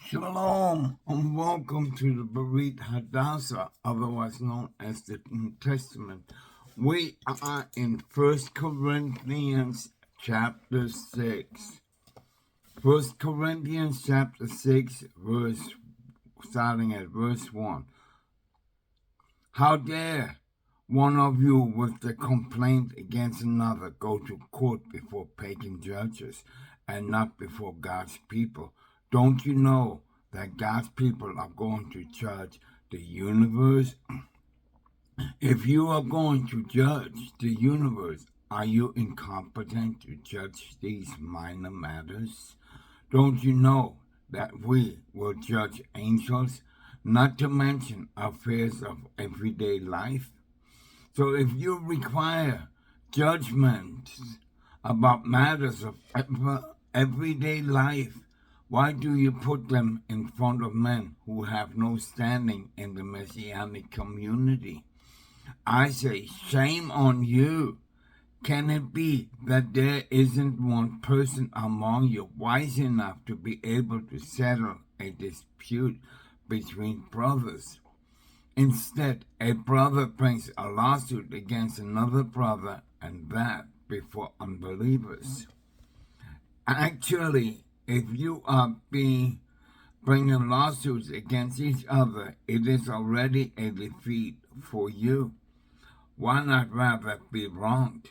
Shalom and welcome to the BeritHadasah, otherwise known as the New Testament. We are in 1 Corinthians chapter 6. 1 Corinthians chapter 6, starting at verse 1. How dare one of you with a complaint against another go to court before pagan judges and not before God's people? Don't you know that God's people are going to judge the universe? If you are going to judge the universe, are you incompetent to judge these minor matters? Don't you know that we will judge angels, not to mention affairs of everyday life? So if you require judgments about matters of everyday life, why do you put them in front of men who have no standing in the Messianic community? I say, shame on you. Can it be that there isn't one person among you wise enough to be able to settle a dispute between brothers? Instead, a brother brings a lawsuit against another brother, and that before unbelievers. Actually, if you are bringing lawsuits against each other, it is already a defeat for you. Why not rather be wronged?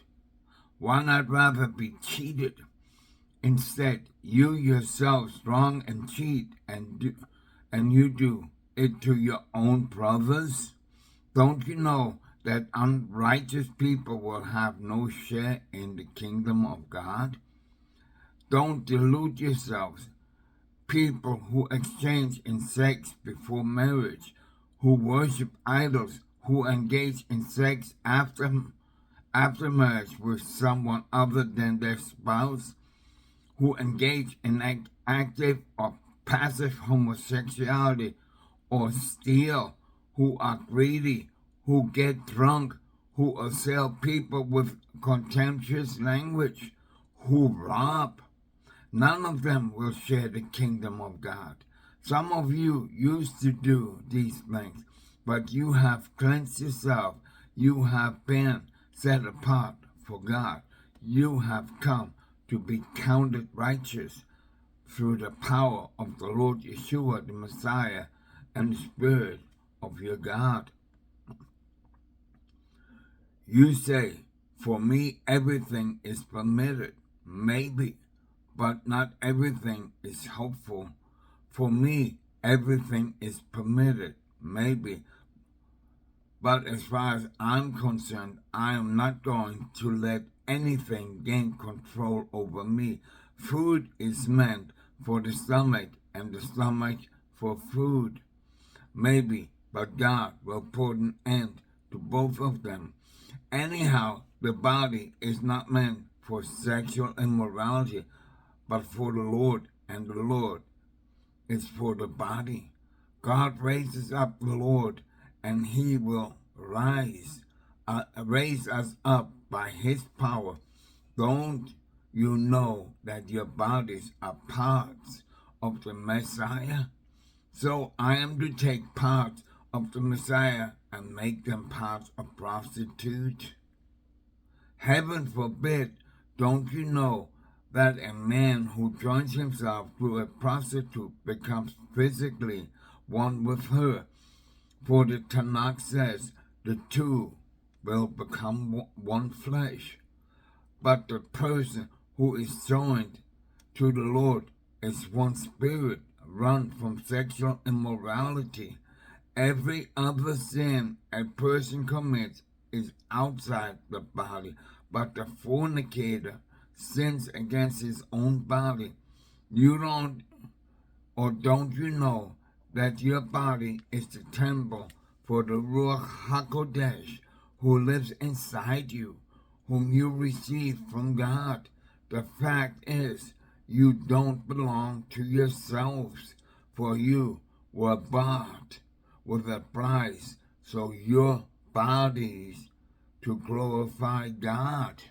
Why not rather be cheated? Instead, you yourselves wrong and cheat, and you do it to your own brothers? Don't you know that unrighteous people will have no share in the kingdom of God? Don't delude yourselves. People who exchange in sex before marriage, who worship idols, who engage in sex after marriage with someone other than their spouse, who engage in active or passive homosexuality, or steal, who are greedy, who get drunk, who assail people with contemptuous language, who rob. None of them will share the kingdom of God. Some of you used to do these things, but you have cleansed yourself. You have been set apart for God. You have come to be counted righteous through the power of the Lord Yeshua, the Messiah, and the Spirit of your God. You say, for me everything is permitted. Maybe. But not everything is hopeful. For me, everything is permitted, maybe. But as far as I'm concerned, I am not going to let anything gain control over me. Food is meant for the stomach, and the stomach for food. Maybe, but God will put an end to both of them. Anyhow, the body is not meant for sexual immorality, but for the Lord, and the Lord is for the body. God raises up the Lord, and he will raise us up by his power. Don't you know that your bodies are parts of the Messiah? So I am to take parts of the Messiah and make them parts of prostitute? Heaven forbid. Don't you know that a man who joins himself to a prostitute becomes physically one with her? For the Tanakh says the two will become one flesh. But the person who is joined to the Lord is one spirit. Run from sexual immorality. Every other sin a person commits is outside the body, but the fornicator sins against his own body. Don't you know that your body is the temple for the Ruach HaKodesh who lives inside you, whom you receive from God? The fact is, you don't belong to yourselves, for you were bought with a price, so your bodies to glorify God.